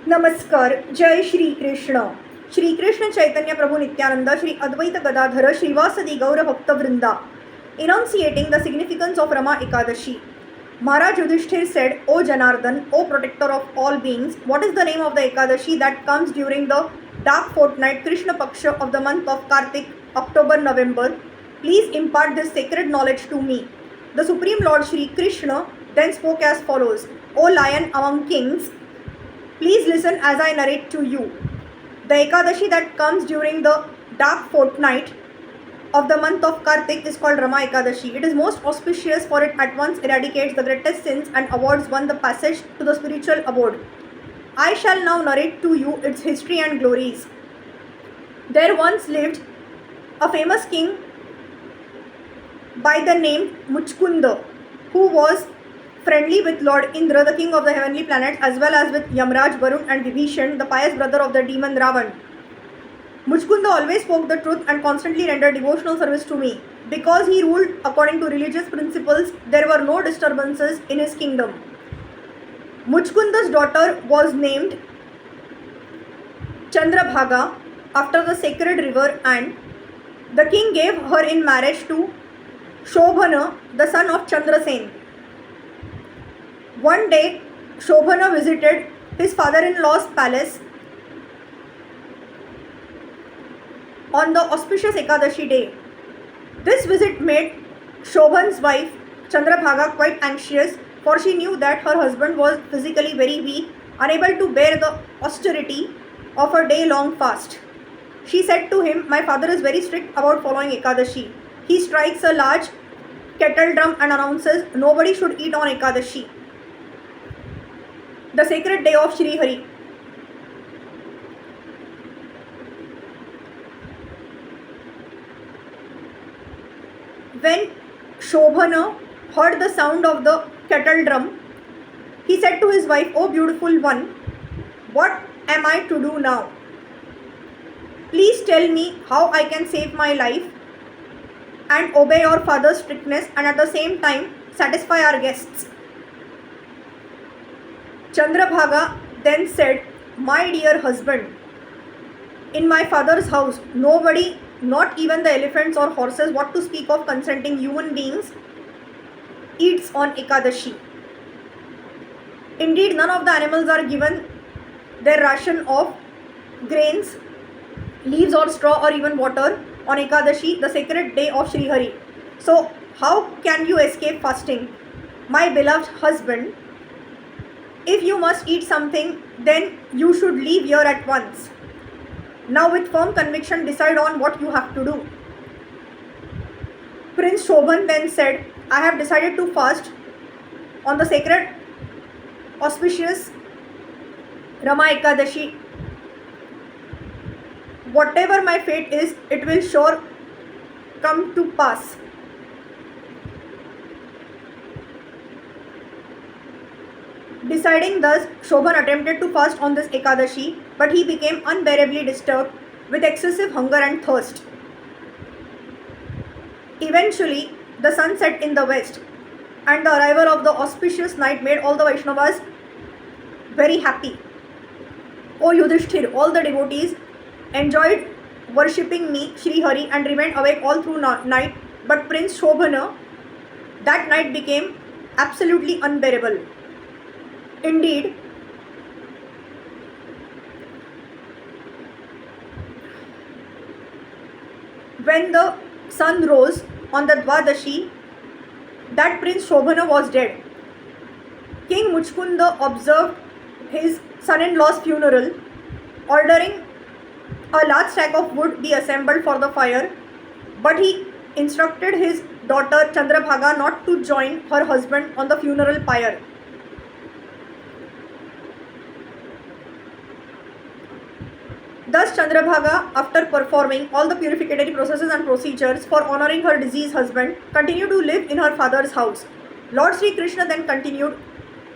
नमस्कार. जय श्री कृष्ण. श्री कृष्ण चैतन्य प्रभु नित्यानंद, श्री अद्वैत गदाधर, श्रीवासदि गौर भक्त वृंदा. Enunciating the significance of Rama Ekadashi. Maharaj Yudhishthir said, O Janardhan, O protector of all beings, what is the name of the Ekadashi that comes during the dark fortnight Krishna Paksha of the month of Kartik, October, November? Please impart this sacred knowledge to me. The Supreme Lord Shri Krishna then spoke as follows. O lion among kings, please listen as I narrate to you. The Ekadashi that comes during the dark fortnight of the month of Kartik is called Rama Ekadashi. It is most auspicious, for it at once eradicates the greatest sins and awards one the passage to the spiritual abode. I shall now narrate to you its history and glories. There once lived a famous king by the name Muchkunda, who was friendly with Lord Indra, the king of the heavenly planets, as well as with Yamraj, Varun and Vibhishan, the pious brother of the demon Ravan. Muchkunda always spoke the truth and constantly rendered devotional service to me. Because he ruled according to religious principles, there were no disturbances in his kingdom. Muchkunda's daughter was named Chandrabhaga after the sacred river, and the king gave her in marriage to Shobhana, the son of Chandrasen. One day, Shobhana visited his father-in-law's palace on the auspicious Ekadashi day. This visit made Shobhan's wife Chandrabhaga quite anxious, for she knew that her husband was physically very weak, unable to bear the austerity of a day-long fast. She said to him, "My father is very strict about following Ekadashi. He strikes a large kettle drum and announces, 'Nobody should eat on Ekadashi, the sacred day of Shri Hari.' When Shobhana heard the sound of the kettle drum, he said to his wife, 'O beautiful one, what am I to do now? Please tell me how I can save my life and obey your father's strictness and at the same time satisfy our guests.' Chandrabhaga then said, 'My dear husband, in my father's house, nobody, not even the elephants or horses, what to speak of consenting human beings, eats on Ekadashi. Indeed, none of the animals are given their ration of grains, leaves or straw or even water on Ekadashi, the sacred day of Shri Hari. So how can you escape fasting? My beloved husband, if you must eat something, then you should leave here at once. Now with firm conviction decide on what you have to do.' Prince Shobhan then said, 'I have decided to fast on the sacred, auspicious Rama Ekadashi. Whatever my fate is, it will sure come to pass.' Deciding thus, Shobhan attempted to fast on this Ekadashi, but he became unbearably disturbed with excessive hunger and thirst. Eventually, the sun set in the west, and the arrival of the auspicious night made all the Vaishnavas very happy. O Yudhishthir, all the devotees enjoyed worshipping me, Shri Hari, and remained awake all through night, but Prince Shobhana, that night became absolutely unbearable. Indeed, when the sun rose on the Dwadashi, that Prince Shobhana was dead. King Muchkunda observed his son-in-law's funeral, ordering a large stack of wood be assembled for the fire, but he instructed his daughter Chandrabhaga not to join her husband on the funeral pyre. Thus Chandrabhaga, after performing all the purificatory processes and procedures for honoring her deceased husband, continued to live in her father's house. Lord Sri Krishna then continued,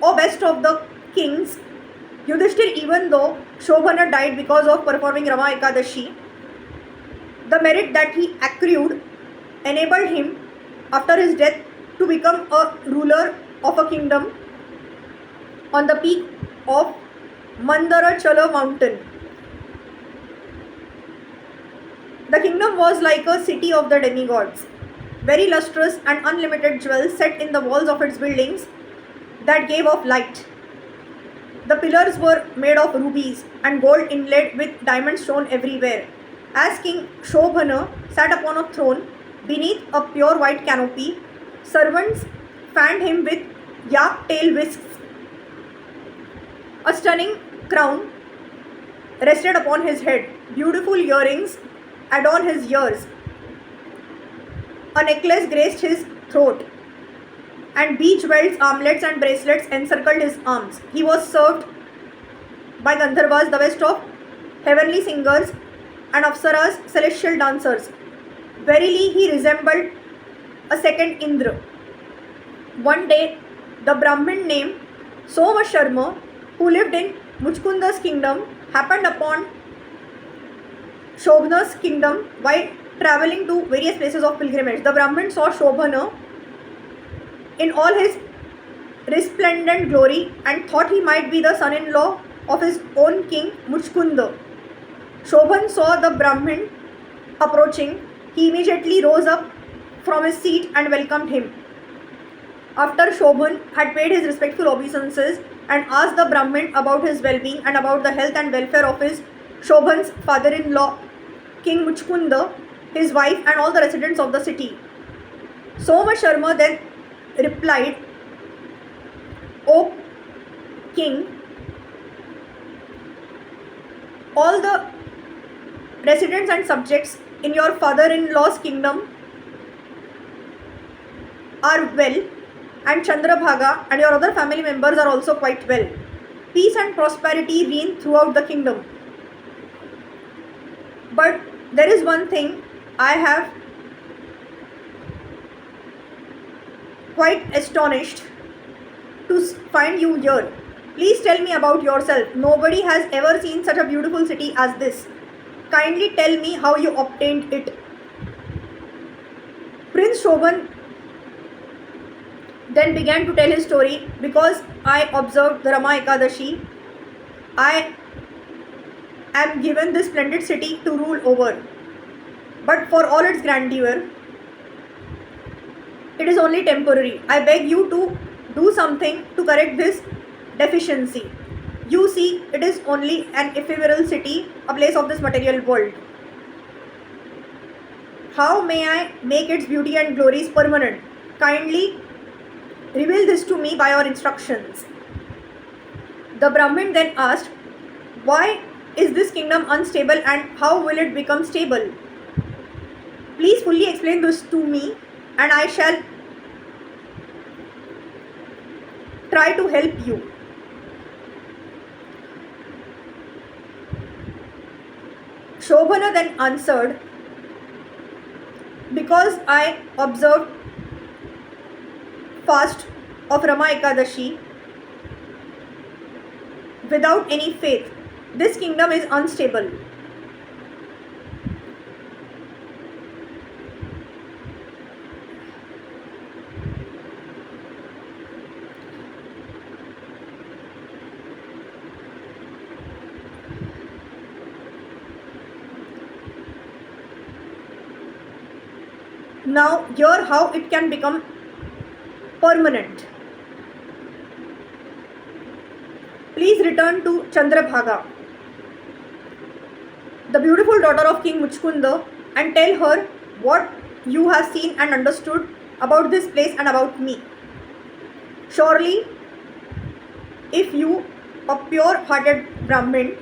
'O best of the kings, Yudhishthir, even though Shobhana died because of performing Rama Ekadashi, the merit that he accrued enabled him after his death to become a ruler of a kingdom on the peak of Mandarachala mountain. The kingdom was like a city of the demigods, very lustrous and unlimited jewels set in the walls of its buildings that gave off light. The pillars were made of rubies and gold inlaid with diamonds shone everywhere. As King Shobhana sat upon a throne beneath a pure white canopy, servants fanned him with yak tail whisks. A stunning crown rested upon his head. Beautiful earrings adorned his ears. A necklace graced his throat, and beach belts, armlets, and bracelets encircled his arms. He was served by Gandharvas, the best of heavenly singers, and Apsaras, celestial dancers. Verily, he resembled a second Indra. One day, the Brahmin named Soma Sharma, who lived in Muchkunda's kingdom, happened upon Shobhana's kingdom while traveling to various places of pilgrimage. The Brahmin saw Shobhana in all his resplendent glory and thought he might be the son-in-law of his own king Muchkunda. Shobhan saw the Brahmin approaching. He immediately rose up from his seat and welcomed him. After Shobhan had paid his respectful obeisances and asked the Brahmin about his well-being and about the health and welfare of his Shobhan's father-in-law, King Muchkunda, his wife and all the residents of the city, Soma Sharma then replied, O king, all the residents and subjects in your father-in-law's kingdom are well, and Chandrabhaga and your other family members are also quite well. Peace and prosperity reign throughout the kingdom. But there is one thing I have quite astonished to find you here. Please tell me about yourself. Nobody has ever seen such a beautiful city as this. Kindly tell me how you obtained it. Prince Shobhan then began to tell his story. Because I observed the Rama Ekadashi, I am given this splendid city to rule over. But for all its grandeur, it is only temporary. I beg you to do something to correct this deficiency. You see, it is only an ephemeral city, a place of this material world. How may I make its beauty and glories permanent? Kindly reveal this to me by your instructions. The Brahmin then asked, why is this kingdom unstable and how will it become stable? Please fully explain this to me and I shall try to help you. Shobhana then answered, because I observed fast of Rama Ekadashi without any faith, this kingdom is unstable. Now, here how it can become permanent. Please return to Chandrabhaga, the beautiful daughter of King Muchkunda, and tell her what you have seen and understood about this place and about me. Surely, if you, a pure-hearted Brahmin,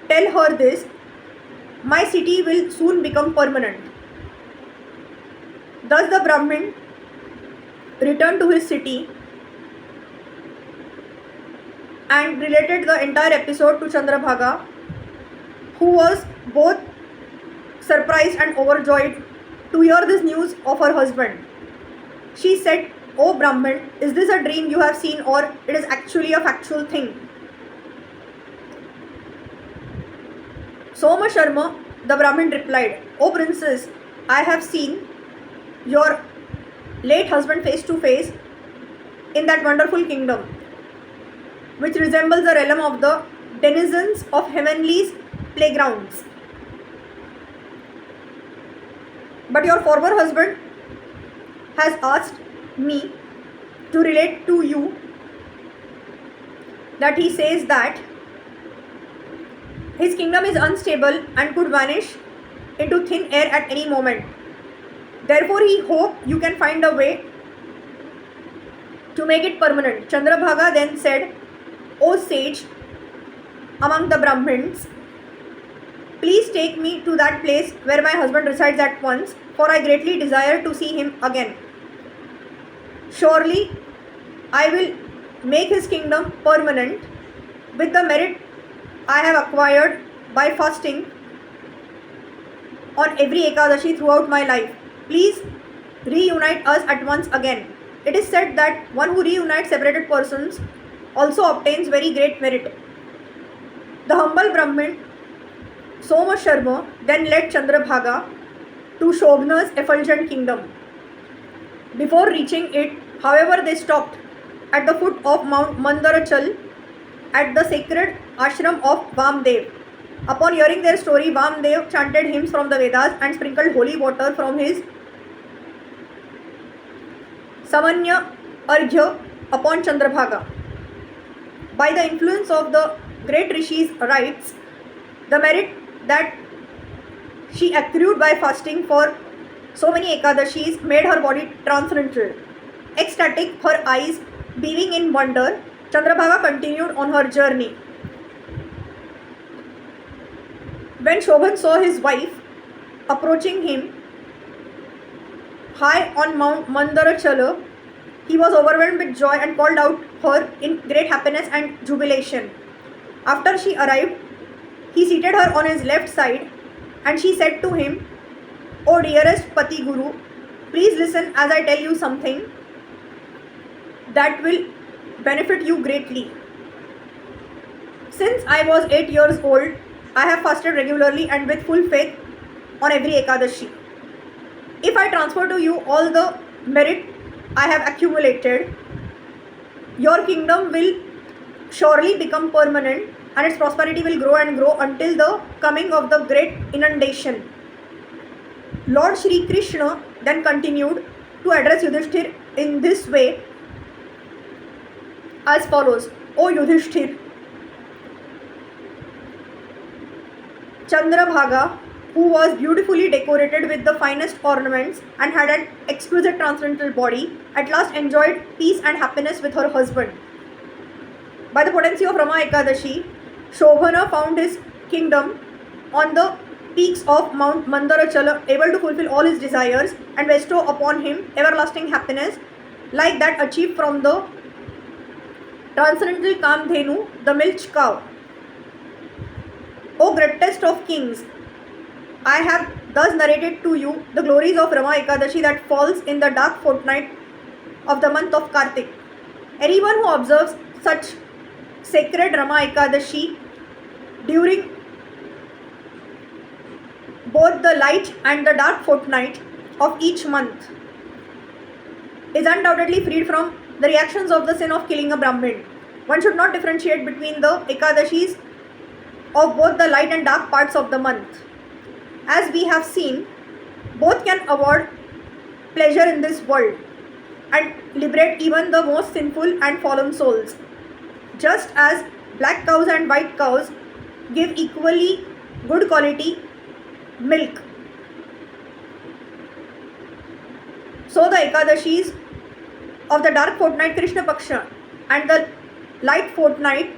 tell her this, my city will soon become permanent. Thus the Brahmin returned to his city and related the entire episode to Chandrabhaga, who was both surprised and overjoyed to hear this news of her husband. She said, O Brahmin, is this a dream you have seen or it is actually a factual thing? Soma Sharma, the Brahmin replied, O princess, I have seen your late husband face to face in that wonderful kingdom, which resembles the realm of the denizens of heavenly's playgrounds. But your former husband has asked me to relate to you that he says that his kingdom is unstable and could vanish into thin air at any moment. Therefore, he hopes you can find a way to make it permanent. Chandrabhaga then said, O sage among the Brahmins, please take me to that place where my husband resides at once, for I greatly desire to see him again. Surely, I will make his kingdom permanent with the merit I have acquired by fasting on every Ekadashi throughout my life. Please reunite us at once again. It is said that one who reunites separated persons also obtains very great merit. The humble Brahmin Soma Sharma then led Chandrabhaga to Shobhna's effulgent kingdom. Before reaching it, however, they stopped at the foot of Mount Mandarachal at the sacred ashram of Vamdev. Upon hearing their story, Vamdev chanted hymns from the Vedas and sprinkled holy water from his Samanya Arghya upon Chandrabhaga. By the influence of the great Rishi's rites, the merit that she accrued by fasting for so many Ekadashis made her body transcendental. Ecstatic, her eyes beaming in wonder, Chandrabhaga continued on her journey. When Shobhan saw his wife approaching him high on Mount Mandarachala, he was overwhelmed with joy and called out her in great happiness and jubilation. After she arrived, he seated her on his left side and she said to him, O dearest Pati Guru, please listen as I tell you something that will benefit you greatly. Since I was 8 years old, I have fasted regularly and with full faith on every Ekadashi. If I transfer to you all the merit I have accumulated, your kingdom will surely become permanent and its prosperity will grow and grow until the coming of the great inundation. Lord Shri Krishna then continued to address Yudhishthir in this way as follows. O Yudhishthir, Chandrabhaga, who was beautifully decorated with the finest ornaments and had an exquisite transcendental body, at last enjoyed peace and happiness with her husband. By the potency of Rama Ekadashi, Shobhana found his kingdom on the peaks of Mount Mandarachala, able to fulfill all his desires and bestow upon him everlasting happiness like that achieved from the transcendental Kamdhenu, the milch cow. O greatest of kings, I have thus narrated to you the glories of Rama Ekadashi that falls in the dark fortnight of the month of Kartik. Anyone who observes such sacred Rama Ekadashi during both the light and the dark fortnight of each month is undoubtedly freed from the reactions of the sin of killing a Brahmin. One should not differentiate between the Ekadashis of both the light and dark parts of the month. As we have seen, both can award pleasure in this world and liberate even the most sinful and fallen souls. Just as black cows and white cows give equally good quality milk, so the Ekadashis of the dark fortnight Krishna Paksha and the light fortnight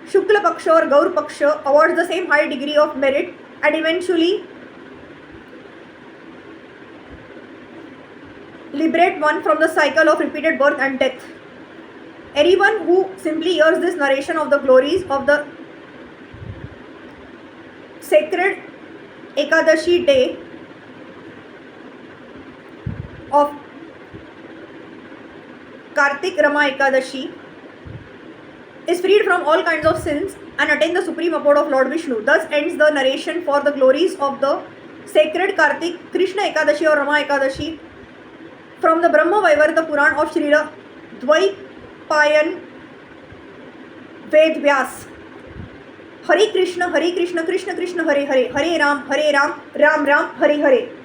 Shukla Paksha or Gaur Paksha awards the same high degree of merit and eventually liberate one from the cycle of repeated birth and death. Anyone who simply hears this narration of the glories of the sacred Ekadashi day of Kartik Rama Ekadashi is freed from all kinds of sins and attain the supreme abode of Lord Vishnu. Thus ends the narration for the glories of the sacred Kartik Krishna Ekadashi or Rama Ekadashi from the Brahma Vaivarta Puran of Srila Dvaipayan Ved Vyas. Hare Krishna Krishna Krishna Hare Hare, Hare Ram Ram Ram Hare Hare.